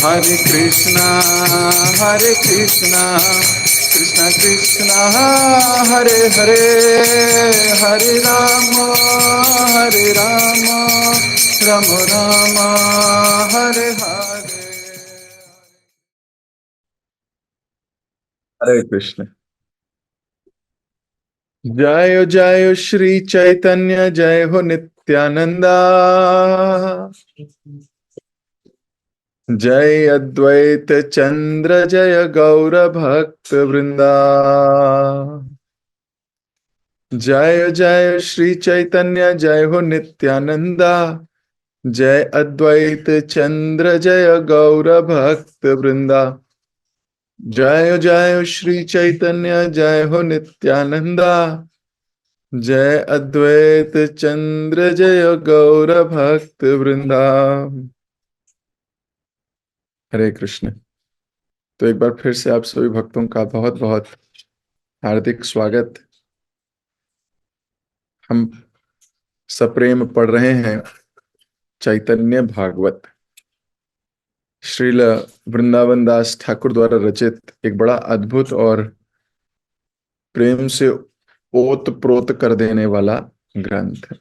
Hare Krishna, Hare Krishna, Krishna Krishna, Hare Hare, Hare Rama, Hare Rama, Rama Rama, Hare Hare. Hare Krishna. जय जय श्री चैतन्य, जय हो नित्यानंदा, जय अद्वैत चंद्र, जय गौर भक्त वृंदा। जय जय श्री चैतन्य, जय हो नित्यानंदा, जय अद्वैत चंद्र, जय गौर भक्त वृंदा। जय जय श्री चैतन्य, जय हो नित्यानंदा, जय अद्वैत चंद्र, जय गौर भक्त वृंदा। हरे कृष्ण। तो एक बार फिर से आप सभी भक्तों का बहुत बहुत हार्दिक स्वागत। हम सप्रेम पढ़ रहे हैं चैतन्य भागवत, श्रील वृंदावन दास ठाकुर द्वारा रचित एक बड़ा अद्भुत और प्रेम से ओत प्रोत कर देने वाला ग्रंथ।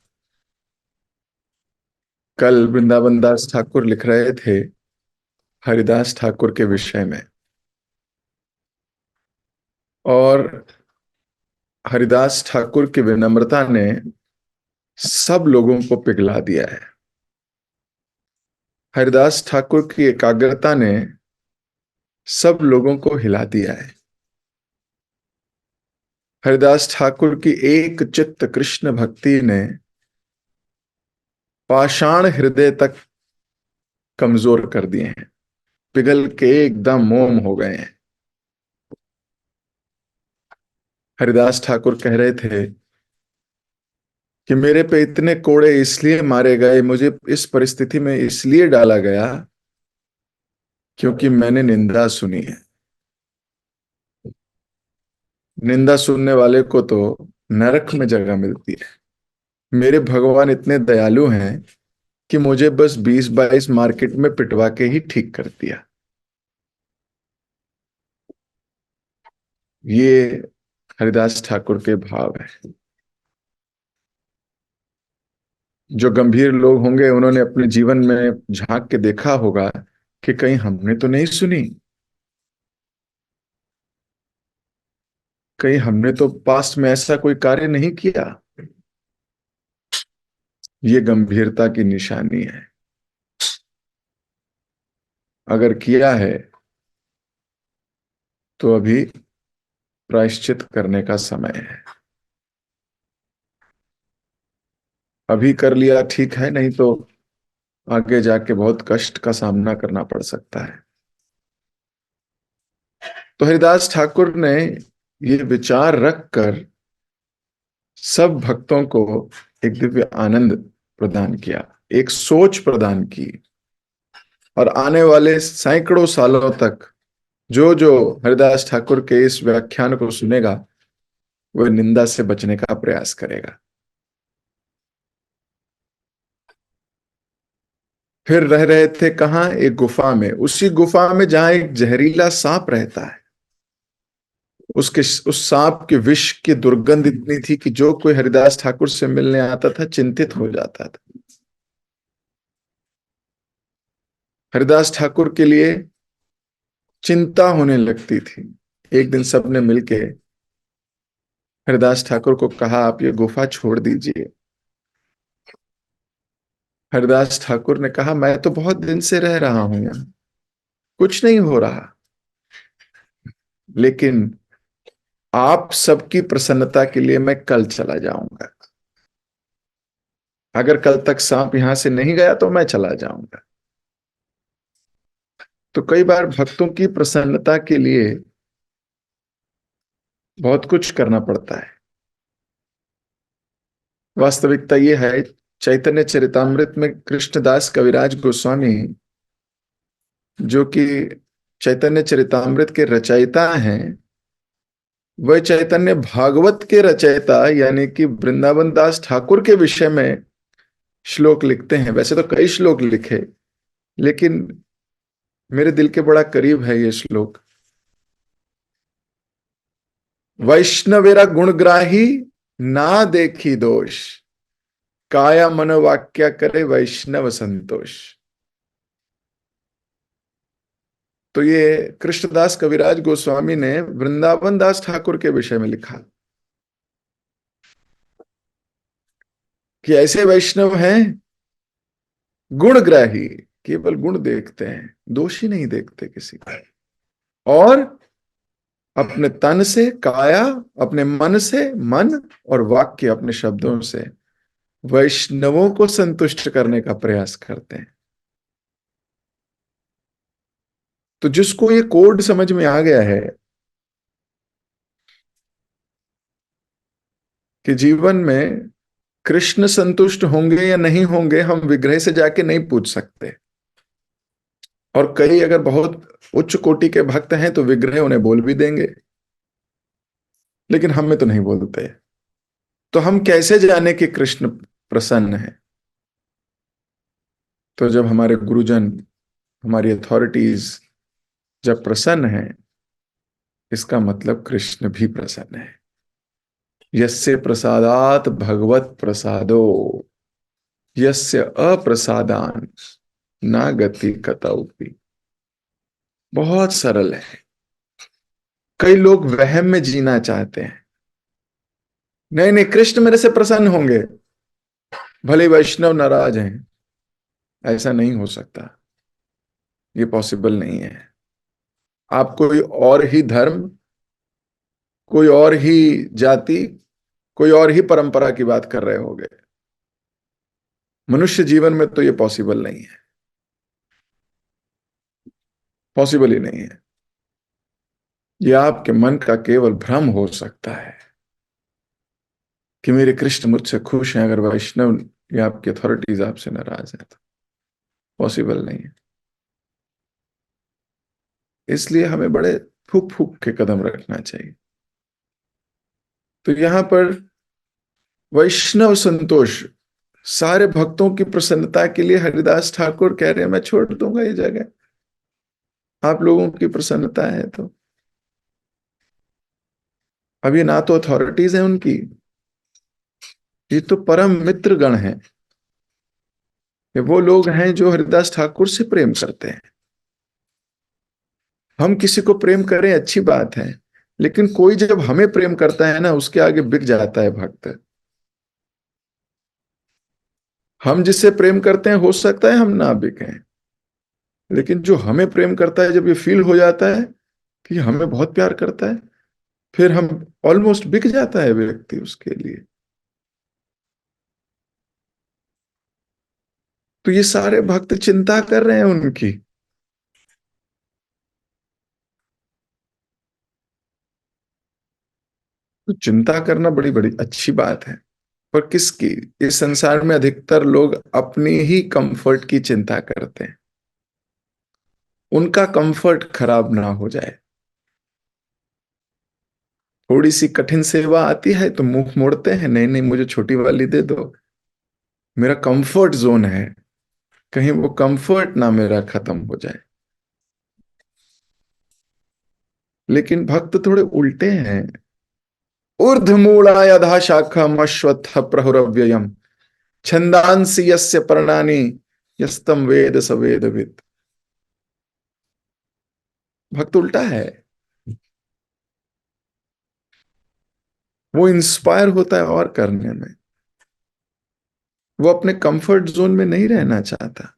कल वृंदावन दास ठाकुर लिख रहे थे हरिदास ठाकुर के विषय में, और हरिदास ठाकुर की विनम्रता ने सब लोगों को पिघला दिया है। हरिदास ठाकुर की एकाग्रता ने सब लोगों को हिला दिया है। हरिदास ठाकुर की एक चित्त कृष्ण भक्ति ने पाषाण हृदय तक कमजोर कर दिए हैं, पिघल के एकदम मोम हो गए हैं। हरिदास ठाकुर कह रहे थे कि मेरे पे इतने कोड़े इसलिए मारे गए, मुझे इस परिस्थिति में इसलिए डाला गया क्योंकि मैंने निंदा सुनी है। निंदा सुनने वाले को तो नरक में जगह मिलती है। मेरे भगवान इतने दयालु हैं कि मुझे बस 20-22 मार्केट में पिटवा के ही ठीक कर दिया। ये हरिदास ठाकुर के भाव है। जो गंभीर लोग होंगे उन्होंने अपने जीवन में झांक के देखा होगा कि कहीं हमने तो नहीं सुनी, कहीं हमने तो पास्ट में ऐसा कोई कार्य नहीं किया। ये गंभीरता की निशानी है। अगर किया है तो अभी प्रायश्चित करने का समय है। अभी कर लिया ठीक है, नहीं तो आगे जाके बहुत कष्ट का सामना करना पड़ सकता है। तो हरिदास ठाकुर ने ये विचार रखकर सब भक्तों को एक दिव्य आनंद प्रदान किया, एक सोच प्रदान की, और आने वाले सैकड़ों सालों तक जो जो हरिदास ठाकुर के इस व्याख्यान को सुनेगा वह निंदा से बचने का प्रयास करेगा। फिर रह रहे थे कहां? एक गुफा में। उसी गुफा में जहां एक जहरीला सांप रहता है। उस सांप के विष की दुर्गंध इतनी थी कि जो कोई हरिदास ठाकुर से मिलने आता था चिंतित हो जाता था। हरिदास ठाकुर के लिए चिंता होने लगती थी। एक दिन सबने मिलके हरिदास ठाकुर को कहा, आप ये गुफा छोड़ दीजिए। हरिदास ठाकुर ने कहा, मैं तो बहुत दिन से रह रहा हूं यहां, कुछ नहीं हो रहा, लेकिन आप सबकी प्रसन्नता के लिए मैं कल चला जाऊंगा। अगर कल तक सांप यहां से नहीं गया तो मैं चला जाऊंगा। तो कई बार भक्तों की प्रसन्नता के लिए बहुत कुछ करना पड़ता है। वास्तविकता यह है, चैतन्य चरितामृत में कृष्णदास कविराज गोस्वामी, जो कि चैतन्य चरितामृत के रचयिता हैं, वह चैतन्य भागवत के रचयिता यानी कि वृंदावन दास ठाकुर के विषय में श्लोक लिखते हैं। वैसे तो कई श्लोक लिखे, लेकिन मेरे दिल के बड़ा करीब है ये श्लोक। वैष्णवेरा गुणग्राही ना देखी दोष, काया मनोवाक्या करे वैष्णव संतोष। तो ये कृष्णदास कविराज गोस्वामी ने वृंदावन दास ठाकुर के विषय में लिखा कि ऐसे वैष्णव हैं गुणग्राही, केवल गुण देखते हैं, दोषी नहीं देखते किसी का। और अपने तन से काया, अपने मन से मन, और वाक्य अपने शब्दों से वैष्णवों को संतुष्ट करने का प्रयास करते हैं। तो जिसको ये कोड समझ में आ गया है कि जीवन में कृष्ण संतुष्ट होंगे या नहीं होंगे, हम विग्रह से जाके नहीं पूछ सकते। और कई अगर बहुत उच्च कोटि के भक्त हैं तो विग्रह उन्हें बोल भी देंगे, लेकिन हम में तो नहीं बोलते। तो हम कैसे जाने कि कृष्ण प्रसन्न है? तो जब हमारे गुरुजन, हमारी अथॉरिटीज जब प्रसन्न है, इसका मतलब कृष्ण भी प्रसन्न है। यस्य प्रसादात भगवत प्रसादो, यस्य अप्रसादान ना गति कतौपि। बहुत सरल है। कई लोग वहम में जीना चाहते हैं, नहीं नहीं कृष्ण मेरे से प्रसन्न होंगे, भले वैष्णव नाराज हैं। ऐसा नहीं हो सकता, ये पॉसिबल नहीं है। आप कोई और ही धर्म, कोई और ही जाति, कोई और ही परंपरा की बात कर रहे होंगे। मनुष्य जीवन में तो ये पॉसिबल नहीं है, पॉसिबल ही नहीं है। ये आपके मन का केवल भ्रम हो सकता है कि मेरे कृष्ण मुझसे खुश हैं, अगर वैष्णव या आपकी अथॉरिटीज आपसे नाराज है तो पॉसिबल नहीं है। इसलिए हमें बड़े फूक फूक के कदम रखना चाहिए। तो यहां पर वैष्णव संतोष, सारे भक्तों की प्रसन्नता के लिए हरिदास ठाकुर कह रहे हैं मैं छोड़ दूंगा ये जगह, आप लोगों की प्रसन्नता है तो। अब ये ना तो अथॉरिटीज हैं उनकी, ये तो परम मित्र गण हैं। ये वो लोग हैं जो हरिदास ठाकुर से प्रेम करते हैं। हम किसी को प्रेम करें अच्छी बात है, लेकिन कोई जब हमें प्रेम करता है ना, उसके आगे बिक जाता है भक्त। हम जिससे प्रेम करते हैं हो सकता है हम ना बिकें, लेकिन जो हमें प्रेम करता है, जब ये फील हो जाता है कि हमें बहुत प्यार करता है, फिर हम ऑलमोस्ट बिक जाता है व्यक्ति उसके लिए। तो ये सारे भक्त चिंता कर रहे हैं उनकी। तो चिंता करना बड़ी बड़ी अच्छी बात है, पर किसकी? इस संसार में अधिकतर लोग अपनी ही कंफर्ट की चिंता करते हैं, उनका कंफर्ट खराब ना हो जाए। थोड़ी सी कठिन सेवा आती है तो मुंह मोड़ते हैं, नहीं नहीं मुझे छोटी वाली दे दो, मेरा कंफर्ट जोन है, कहीं वो कंफर्ट ना मेरा खत्म हो जाए। लेकिन भक्त थोड़े उल्टे हैं। ऊर्ध्वमूला यथा शाखम अश्वत्थ प्रहुरव्ययम, छंदांसि यस्य पर्णानि यस्तम वेद स वेदवित्। भक्त उल्टा है। वो इंस्पायर होता है और करने में, वो अपने कंफर्ट जोन में नहीं रहना चाहता।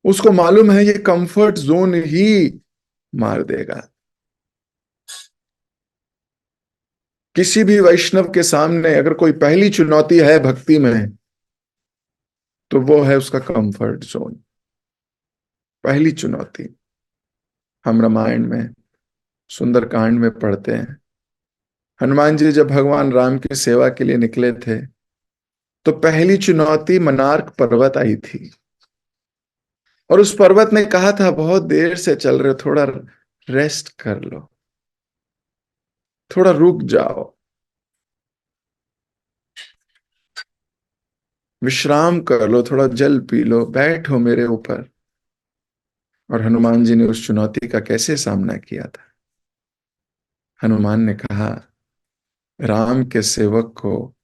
उसको मालूम है ये कंफर्ट जोन ही मार देगा। किसी भी वैष्णव के सामने अगर कोई पहली चुनौती है भक्ति में, तो वो है उसका कंफर्ट जोन। पहली चुनौती। हम रामायण में सुंदरकांड में पढ़ते हैं, हनुमान जी जब भगवान राम की सेवा के लिए निकले थे, तो पहली चुनौती मनार्क पर्वत आई थी। और उस पर्वत ने कहा था बहुत देर से चल रहे हो, थोड़ा रेस्ट कर लो, थोड़ा रुक जाओ, विश्राम कर लो, थोड़ा जल पी लो, बैठो मेरे ऊपर। और हनुमान जी ने उस चुनौती का कैसे सामना किया था? हनुमान ने कहा, राम के सेवक को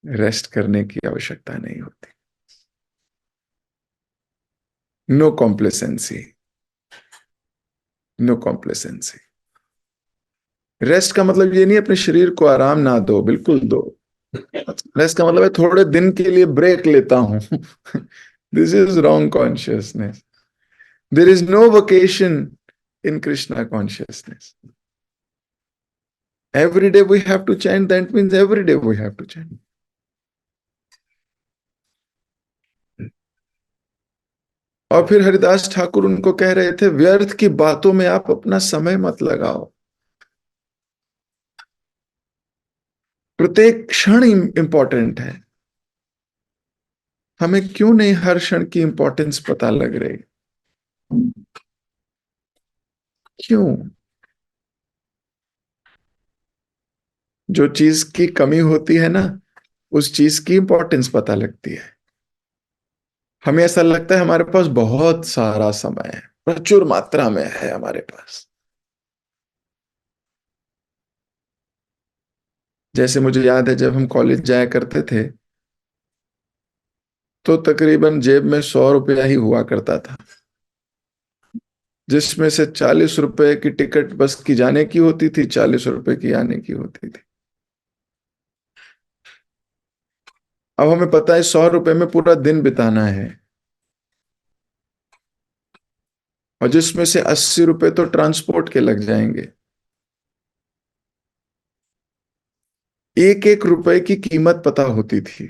रेस्ट करने की आवश्यकता नहीं होती। No complacency, no complacency. Rest का मतलब ये नहीं अपने शरीर को आराम ना दो, बिल्कुल दो। रेस्ट का मतलब है थोड़े दिन के लिए ब्रेक लेता हूं। This is wrong consciousness. There is no vocation in Krishna consciousness. Every day we have to chant, that means every day we have to chant. और फिर हरिदास ठाकुर उनको कह रहे थे, व्यर्थ की बातों में आप अपना समय मत लगाओ। प्रत्येक क्षण इंपॉर्टेंट है। हमें क्यों नहीं हर क्षण की इंपॉर्टेंस पता लग रही? क्यों? जो चीज की कमी होती है ना, उस चीज की इंपॉर्टेंस पता लगती है। हमें ऐसा लगता है हमारे पास बहुत सारा समय है, प्रचुर मात्रा में है हमारे पास। जैसे मुझे याद है, जब हम कॉलेज जाया करते थे तो तकरीबन जेब में 100 रुपया ही हुआ करता था, जिसमें से 40 रुपए की टिकट बस की जाने की होती थी, 40 रुपए की आने की होती थी। अब हमें पता है 100 रुपए में पूरा दिन बिताना है, और जिसमें से 80 रुपए तो ट्रांसपोर्ट के लग जाएंगे। एक एक रुपए की कीमत पता होती थी,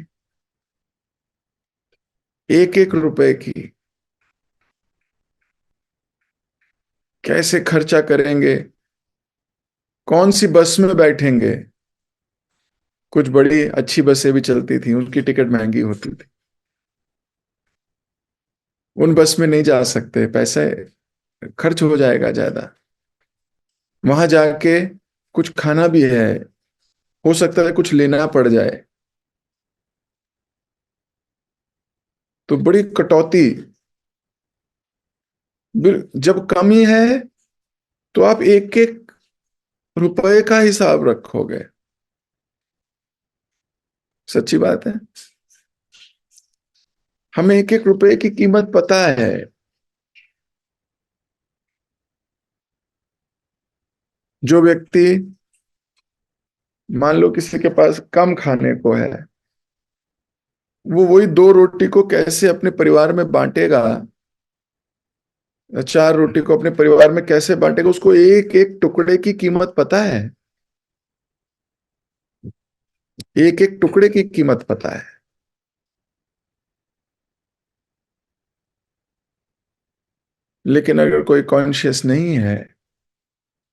एक एक रुपए की। कैसे खर्चा करेंगे, कौन सी बस में बैठेंगे। कुछ बड़ी अच्छी बसें भी चलती थी, उनकी टिकट महंगी होती थी। उन बस में नहीं जा सकते, पैसे खर्च हो जाएगा ज्यादा। वहां जाके कुछ खाना भी है, हो सकता है कुछ लेना पड़ जाए, तो बड़ी कटौती। जब कमी है तो आप एक एक रुपए का हिसाब रखोगे। सच्ची बात है। हमें एक एक रुपए की कीमत पता है। जो व्यक्ति, मान लो किसी के पास कम खाने को है, वो वही 2 रोटी को कैसे अपने परिवार में बांटेगा, 4 रोटी को अपने परिवार में कैसे बांटेगा, उसको एक एक टुकड़े की कीमत पता है। एक एक टुकड़े की कीमत पता है। लेकिन अगर कोई कॉन्शियस नहीं है,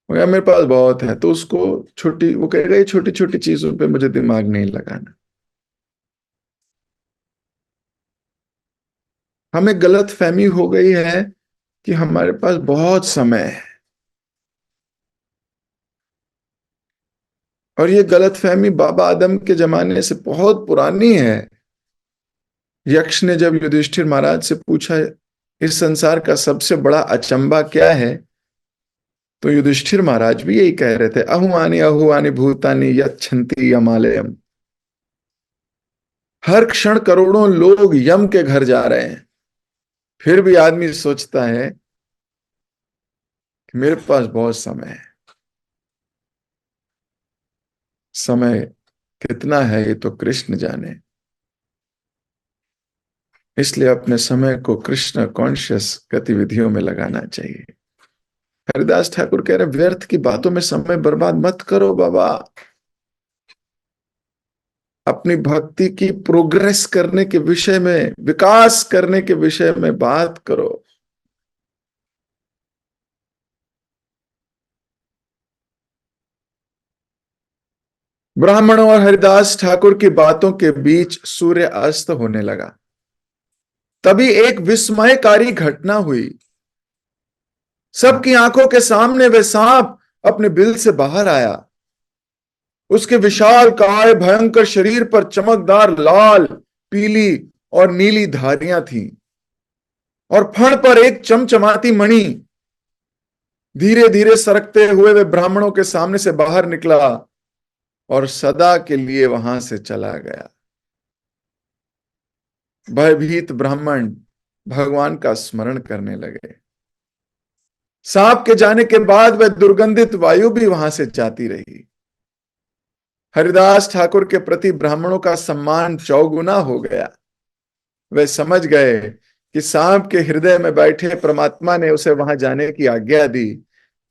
मगर मेरे पास बहुत है, तो उसको छोटी, वो कहेगा ये छोटी छोटी चीजों पे मुझे दिमाग नहीं लगाना। हमें गलत फहमी हो गई है कि हमारे पास बहुत समय है, और ये गलत फहमी बाबा आदम के जमाने से बहुत पुरानी है। यक्ष ने जब युधिष्ठिर महाराज से पूछा, इस संसार का सबसे बड़ा अचंबा क्या है, तो युधिष्ठिर महाराज भी यही कह रहे थे, अहुआनि भूतानि यच्छन्ति यमालयम। हर क्षण करोड़ों लोग यम के घर जा रहे हैं, फिर भी आदमी सोचता है कि मेरे पास बहुत समय है। समय कितना है ये तो कृष्ण जाने। इसलिए अपने समय को कृष्ण कॉन्शियस गतिविधियों में लगाना चाहिए। हरिदास ठाकुर कह रहे व्यर्थ की बातों में समय बर्बाद मत करो बाबा। अपनी भक्ति की प्रोग्रेस करने के विषय में, विकास करने के विषय में बात करो। ब्राह्मणों और हरिदास ठाकुर की बातों के बीच सूर्य अस्त होने लगा। तभी एक विस्मयकारी घटना हुई। सबकी आंखों के सामने वह सांप अपने बिल से बाहर आया। उसके विशाल काय भयंकर शरीर पर चमकदार लाल, पीली और नीली धारियां थीं, और फण पर एक चमचमाती मणि धीरे धीरे सरकते हुए वे ब्राह्मणों के सामने से बाहर निकला और सदा के लिए वहां से चला गया। भयभीत ब्राह्मण भगवान का स्मरण करने लगे। सांप के जाने के बाद वह दुर्गंधित वायु भी वहां से जाती रही। हरिदास ठाकुर के प्रति ब्राह्मणों का सम्मान चौगुना हो गया। वे समझ गए कि सांप के हृदय में बैठे परमात्मा ने उसे वहां जाने की आज्ञा दी,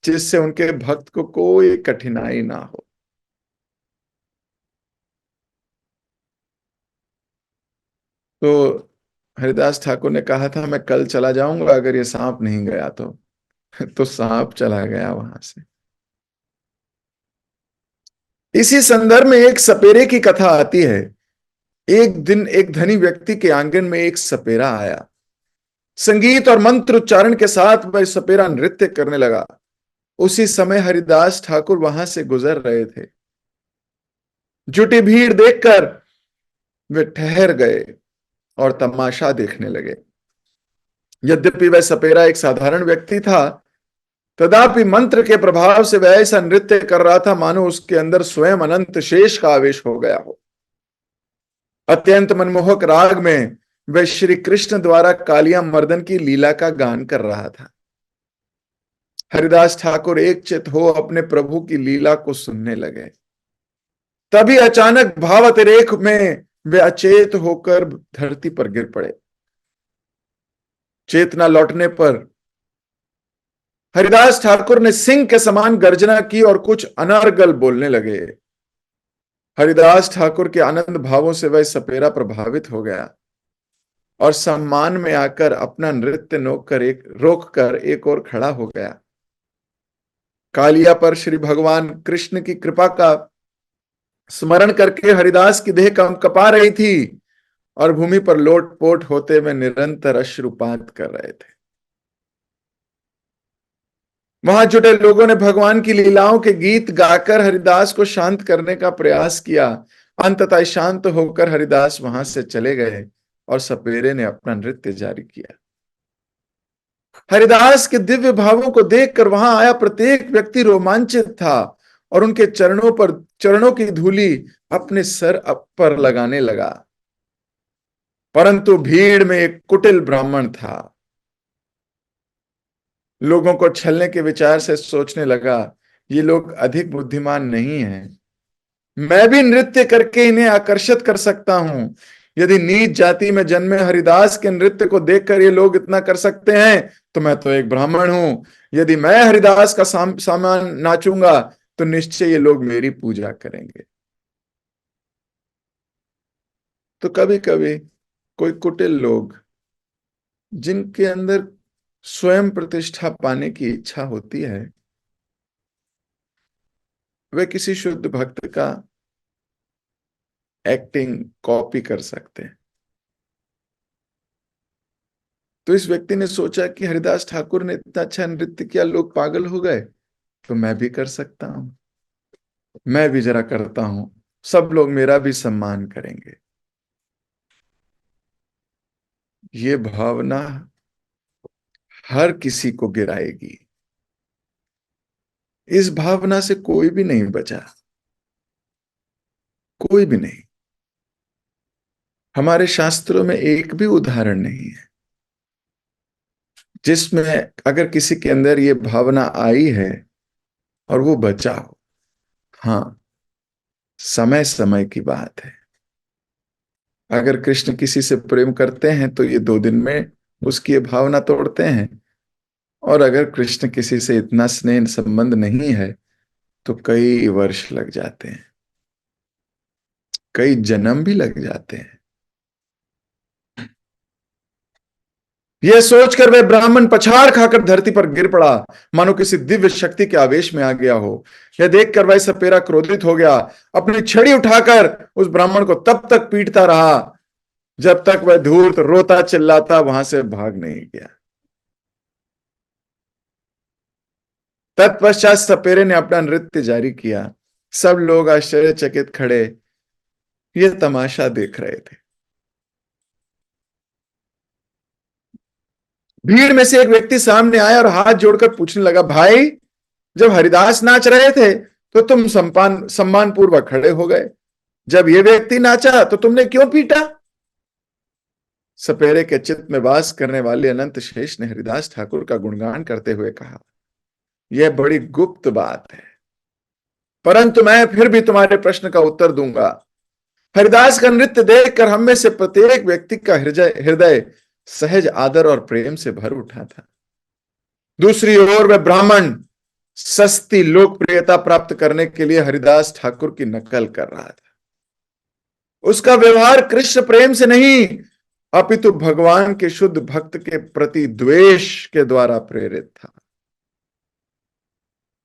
जिससे उनके भक्त को कोई कठिनाई ना हो। तो हरिदास ठाकुर ने कहा था, मैं कल चला जाऊंगा अगर ये सांप नहीं गया तो। तो सांप चला गया वहां से। इसी संदर्भ में एक सपेरे की कथा आती है। एक दिन एक धनी व्यक्ति के आंगन में एक सपेरा आया। संगीत और मंत्र उच्चारण के साथ वह सपेरा नृत्य करने लगा। उसी समय हरिदास ठाकुर वहां से गुजर रहे थे। जुटी भीड़ देखकर वे ठहर गए और तमाशा देखने लगे। यद्यपि वह सपेरा एक साधारण व्यक्ति था, तथापि मंत्र के प्रभाव से वह ऐसा नृत्य कर रहा था मानो उसके अंदर स्वयं अनंत शेष का आवेश हो गया हो। अत्यंत मनमोहक राग में वह श्री कृष्ण द्वारा कालिया मर्दन की लीला का गान कर रहा था। हरिदास ठाकुर एक चित हो अपने प्रभु की लीला को सुनने लगे। तभी अचानक भाव अतिरेक में वे अचेत होकर धरती पर गिर पड़े। चेतना लौटने पर हरिदास ठाकुर ने सिंह के समान गर्जना की और कुछ अनर्गल बोलने लगे। हरिदास ठाकुर के आनंद भावों से वह सपेरा प्रभावित हो गया और सम्मान में आकर अपना नृत्य रोक कर एक और खड़ा हो गया। कालिया पर श्री भगवान कृष्ण की कृपा का स्मरण करके हरिदास की देह कपा रही थी और भूमि पर लोटपोट होते हुए निरंतर अश्रुपात कर रहे थे। वहां जुटे लोगों ने भगवान की लीलाओं के गीत गाकर हरिदास को शांत करने का प्रयास किया। अंततः शांत होकर हरिदास वहां से चले गए और सपेरे ने अपना नृत्य जारी किया। हरिदास के दिव्य भावों को देखकर वहां आया प्रत्येक व्यक्ति रोमांचित था और उनके चरणों की धूली अपने सर पर लगाने लगा। परंतु भीड़ में एक कुटिल ब्राह्मण था। लोगों को छलने के विचार से सोचने लगा, ये लोग अधिक बुद्धिमान नहीं हैं। मैं भी नृत्य करके इन्हें आकर्षित कर सकता हूं। यदि नीच जाति में जन्मे हरिदास के नृत्य को देखकर ये लोग इतना कर सकते हैं, तो मैं तो एक ब्राह्मण हूं। यदि मैं हरिदास का सामान नाचूंगा तो निश्चय ये लोग मेरी पूजा करेंगे। तो कभी कभी कोई कुटिल लोग, जिनके अंदर स्वयं प्रतिष्ठा पाने की इच्छा होती है, वे किसी शुद्ध भक्त का एक्टिंग कॉपी कर सकते हैं। तो इस व्यक्ति ने सोचा कि हरिदास ठाकुर ने इतना अच्छा नृत्य किया, लोग पागल हो गए, तो मैं भी कर सकता हूं। मैं भी जरा करता हूं, सब लोग मेरा भी सम्मान करेंगे। ये भावना हर किसी को गिराएगी। इस भावना से कोई भी नहीं बचा, कोई भी नहीं। हमारे शास्त्रों में एक भी उदाहरण नहीं है जिसमें अगर किसी के अंदर ये भावना आई है और वो बचा हो। हाँ, समय समय की बात है। अगर कृष्ण किसी से प्रेम करते हैं तो ये 2 दिन में उसकी ये भावना तोड़ते हैं, और अगर कृष्ण किसी से इतना स्नेह संबंध नहीं है तो कई वर्ष लग जाते हैं, कई जन्म भी लग जाते हैं। यह सोचकर वह ब्राह्मण पछाड़ खाकर धरती पर गिर पड़ा, मानो किसी दिव्य शक्ति के आवेश में आ गया हो। यह देखकर वह सपेरा क्रोधित हो गया। अपनी छड़ी उठाकर उस ब्राह्मण को तब तक पीटता रहा जब तक वह धूर्त रोता चिल्लाता वहां से भाग नहीं गया। तत्पश्चात सपेरे ने अपना नृत्य जारी किया। सब लोग आश्चर्यचकित खड़े यह तमाशा देख रहे थे। भीड़ में से एक व्यक्ति सामने आया और हाथ जोड़कर पूछने लगा, भाई, जब हरिदास नाच रहे थे तो तुम सम्मान पूर्वक खड़े हो गए, जब ये व्यक्ति नाचा तो तुमने क्यों पीटा? सपेरे के चित्त में वास करने वाले अनंत शेष ने हरिदास ठाकुर का गुणगान करते हुए कहा, यह बड़ी गुप्त बात है, परंतु मैं फिर भी तुम्हारे प्रश्न का उत्तर दूंगा। हरिदास का नृत्य देखकर हम में से प्रत्येक व्यक्ति का हृदय सहज आदर और प्रेम से भर उठा था। दूसरी ओर वह ब्राह्मण सस्ती लोकप्रियता प्राप्त करने के लिए हरिदास ठाकुर की नकल कर रहा था। उसका व्यवहार कृष्ण प्रेम से नहीं, अपितु भगवान के शुद्ध भक्त के प्रति द्वेष के द्वारा प्रेरित था।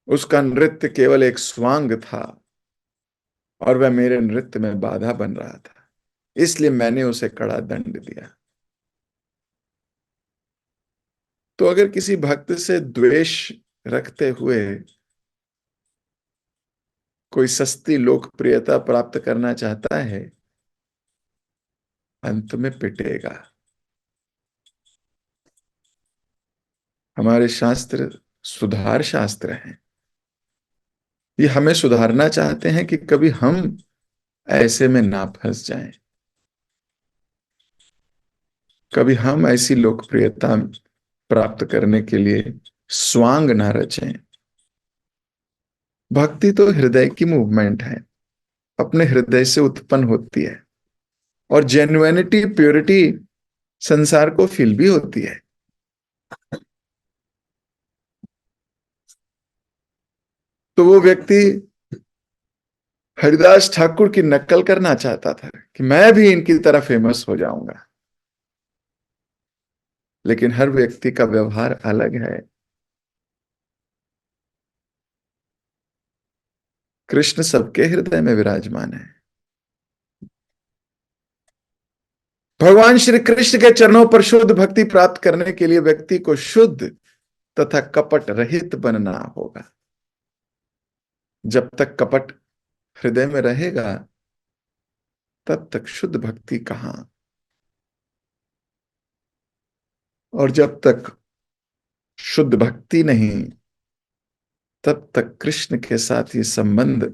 उसका नृत्य केवल एक स्वांग था और वह मेरे नृत्य में बाधा बन रहा था, इसलिए मैंने उसे कड़ा दंड दिया। तो अगर किसी भक्त से द्वेष रखते हुए कोई सस्ती लोकप्रियता प्राप्त करना चाहता है, अंत में पिटेगा। हमारे शास्त्र सुधार शास्त्र हैं। ये हमें सुधारना चाहते हैं कि कभी हम ऐसे में ना फंस जाएं, कभी हम ऐसी लोकप्रियता प्राप्त करने के लिए स्वांग ना रचें। भक्ति तो हृदय की मूवमेंट है, अपने हृदय से उत्पन्न होती है, और जेन्युइनिटी, प्योरिटी संसार को फील भी होती है। तो वो व्यक्ति हरिदास ठाकुर की नकल करना चाहता था कि मैं भी इनकी तरह फेमस हो जाऊंगा, लेकिन हर व्यक्ति का व्यवहार अलग है। कृष्ण सबके हृदय में विराजमान है। भगवान श्री कृष्ण के चरणों पर शुद्ध भक्ति प्राप्त करने के लिए व्यक्ति को शुद्ध तथा कपट रहित बनना होगा। जब तक कपट हृदय में रहेगा तब तक शुद्ध भक्ति कहां, और जब तक शुद्ध भक्ति नहीं तब तक कृष्ण के साथ ये संबंध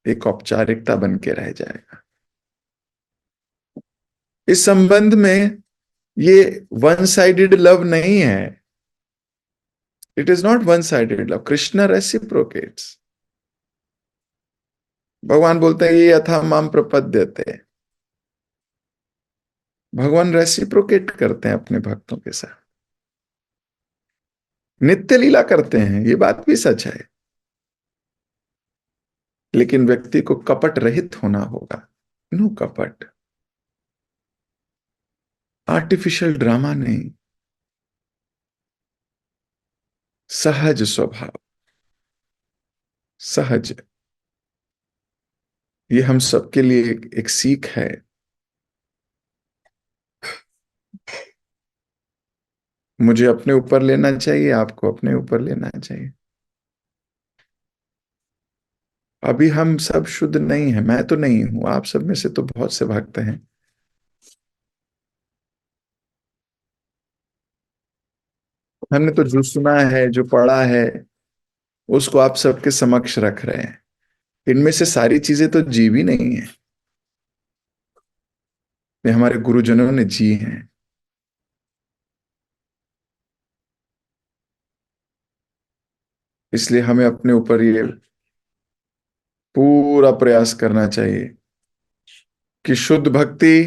एक औपचारिकता बन के रह जाएगा। इस संबंध में ये वन साइडेड लव नहीं है। It is not one sided love. Krishna reciprocates. भगवान बोलते हैं, ये यथा माम प्रपद्यते। भगवान रेसिप्रोकेट करते हैं अपने भक्तों के साथ, नित्य लीला करते हैं, ये बात भी सच है। लेकिन व्यक्ति को कपट रहित होना होगा। नो कपट, आर्टिफिशियल ड्रामा नहीं, सहज स्वभाव, सहज। ये हम सबके लिए एक सीख है। मुझे अपने ऊपर लेना चाहिए, आपको अपने ऊपर लेना चाहिए। अभी हम सब शुद्ध नहीं है, मैं तो नहीं हूं, आप सब में से तो बहुत से भक्त हैं। हमने तो जो सुना है, जो पढ़ा है, उसको आप सबके समक्ष रख रहे हैं। इनमें से सारी चीजें तो जीवी नहीं है, ये हमारे गुरुजनों ने जी हैं। इसलिए हमें अपने ऊपर ये पूरा प्रयास करना चाहिए कि शुद्ध भक्ति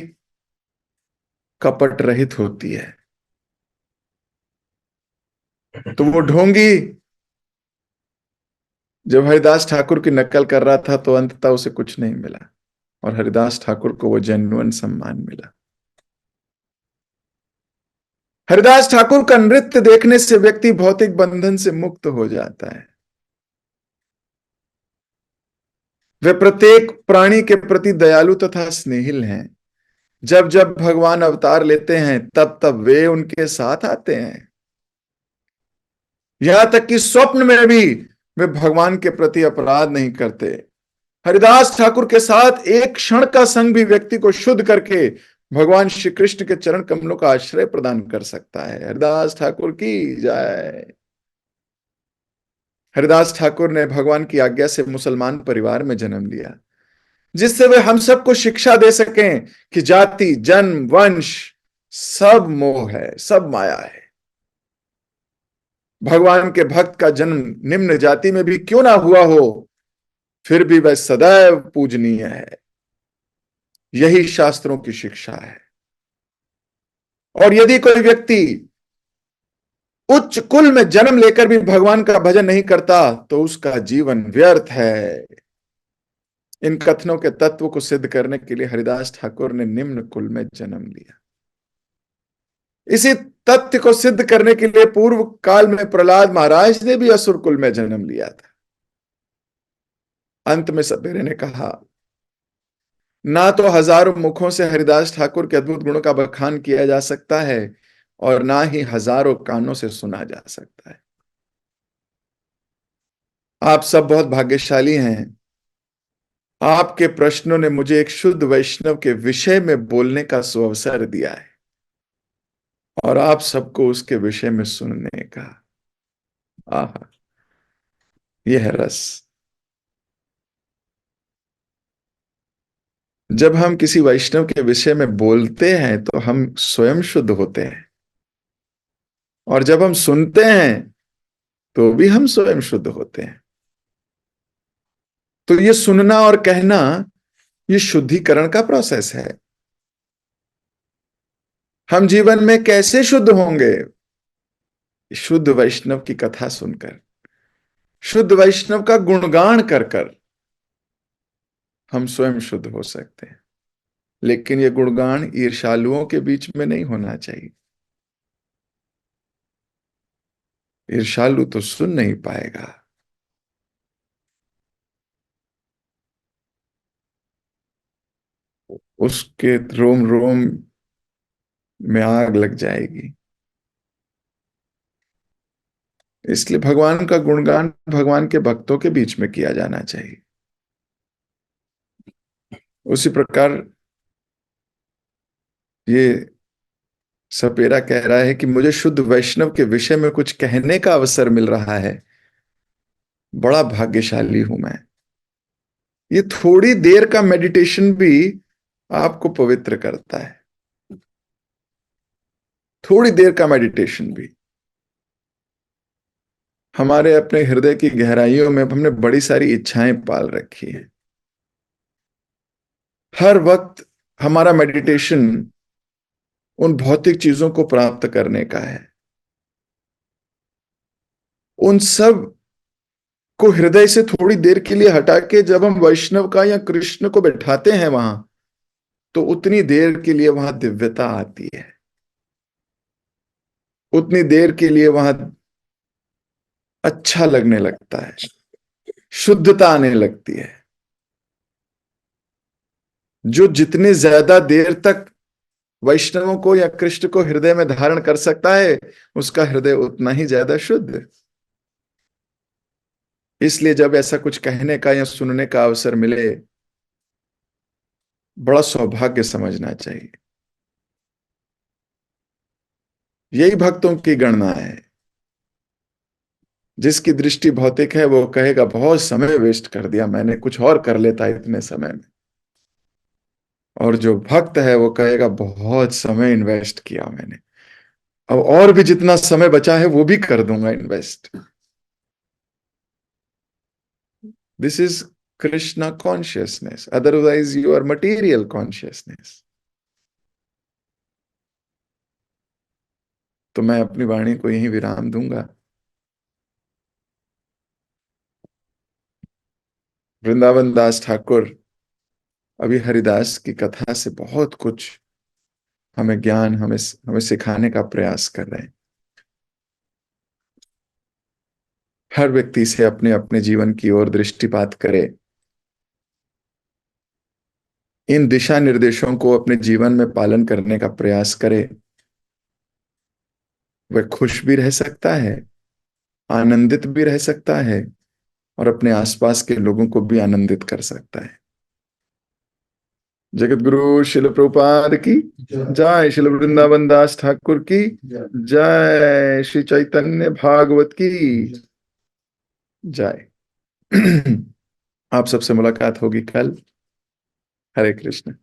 कपट रहित होती है। तो वो ढोंगी जब हरिदास ठाकुर की नकल कर रहा था तो अंततः उसे कुछ नहीं मिला, और हरिदास ठाकुर को वो जेन्युइन सम्मान मिला। हरिदास ठाकुर का नृत्य देखने से व्यक्ति भौतिक बंधन से मुक्त हो जाता है। वे प्रत्येक प्राणी के प्रति दयालु तथा स्नेहिल हैं। जब जब भगवान अवतार लेते हैं तब तब वे उनके साथ आते हैं। यहां तक कि स्वप्न में भी वे भगवान के प्रति अपराध नहीं करते। हरिदास ठाकुर के साथ एक क्षण का संग भी व्यक्ति को शुद्ध करके भगवान श्री कृष्ण के चरण कमलों का आश्रय प्रदान कर सकता है। हरिदास ठाकुर की जय। हरिदास ठाकुर ने भगवान की आज्ञा से मुसलमान परिवार में जन्म लिया, जिससे वे हम सबको शिक्षा दे सकें कि जाति, जन्म, वंश सब मोह है, सब माया है। भगवान के भक्त का जन्म निम्न जाति में भी क्यों ना हुआ हो, फिर भी वह सदैव पूजनीय है। यही शास्त्रों की शिक्षा है। और यदि कोई व्यक्ति उच्च कुल में जन्म लेकर भी भगवान का भजन नहीं करता तो उसका जीवन व्यर्थ है। इन कथनों के तत्व को सिद्ध करने के लिए हरिदास ठाकुर ने निम्न कुल में जन्म लिया। इसी तथ्य को सिद्ध करने के लिए पूर्व काल में प्रहलाद महाराज ने भी असुर कुल में जन्म लिया था। अंत में सपेरे ने कहा, ना तो हजारों मुखों से हरिदास ठाकुर के अद्भुत गुणों का बखान किया जा सकता है और ना ही हजारों कानों से सुना जा सकता है। आप सब बहुत भाग्यशाली हैं। आपके प्रश्नों ने मुझे एक शुद्ध वैष्णव के विषय में बोलने का सुअवसर दिया है और आप सबको उसके विषय में सुनने का। आह, यह है रस। जब हम किसी वैष्णव के विषय में बोलते हैं तो हम स्वयं शुद्ध होते हैं, और जब हम सुनते हैं तो भी हम स्वयं शुद्ध होते हैं। तो ये सुनना और कहना, ये शुद्धिकरण का प्रोसेस है। हम जीवन में कैसे शुद्ध होंगे? शुद्ध वैष्णव की कथा सुनकर, शुद्ध वैष्णव का गुणगान कर कर हम स्वयं शुद्ध हो सकते हैं। लेकिन यह गुणगान ईर्ष्यालुओं के बीच में नहीं होना चाहिए। ईर्ष्यालु तो सुन नहीं पाएगा। उसके रोम रोम में आग लग जाएगी। इसलिए भगवान का गुणगान भगवान के भक्तों के बीच में किया जाना चाहिए। उसी प्रकार ये सपेरा कह रहा है कि मुझे शुद्ध वैष्णव के विषय में कुछ कहने का अवसर मिल रहा है, बड़ा भाग्यशाली हूं मैं। ये थोड़ी देर का मेडिटेशन भी आपको पवित्र करता है। थोड़ी देर का मेडिटेशन भी। हमारे अपने हृदय की गहराइयों में हमने बड़ी सारी इच्छाएं पाल रखी हैं। हर वक्त हमारा मेडिटेशन उन भौतिक चीजों को प्राप्त करने का है। उन सब को हृदय से थोड़ी देर के लिए हटा के जब हम वैष्णव का या कृष्ण को बैठाते हैं वहां, तो उतनी देर के लिए वहां दिव्यता आती है। उतनी देर के लिए वहां अच्छा लगने लगता है, शुद्धता आने लगती है। जो जितने ज्यादा देर तक वैष्णवों को या कृष्ण को हृदय में धारण कर सकता है, उसका हृदय उतना ही ज्यादा शुद्ध। इसलिए जब ऐसा कुछ कहने का या सुनने का अवसर मिले, बड़ा सौभाग्य समझना चाहिए। यही भक्तों की गणना है। जिसकी दृष्टि भौतिक है वो कहेगा बहुत समय वेस्ट कर दिया मैंने, कुछ और कर लेता इतने समय में। और जो भक्त है वो कहेगा बहुत समय इन्वेस्ट किया मैंने, अब और भी जितना समय बचा है वो भी कर दूंगा invest. This is Krishna consciousness, otherwise you are material consciousness. तो मैं अपनी वाणी को यहीं विराम दूंगा। वृंदावन दास ठाकुर अभी हरिदास की कथा से बहुत कुछ हमें ज्ञान, हमें हमें सिखाने का प्रयास कर रहे हैं। हर व्यक्ति से अपने अपने जीवन की ओर दृष्टिपात करे, इन दिशा निर्देशों को अपने जीवन में पालन करने का प्रयास करे। वह खुश भी रह सकता है, आनंदित भी रह सकता है, और अपने आसपास के लोगों को भी आनंदित कर सकता है। जगत गुरु शिल प्रभुपाद की जय, शिल वृंदावन दास ठाकुर की जय, श्री चैतन्य भागवत की जय। आप सबसे मुलाकात होगी कल। हरे कृष्ण।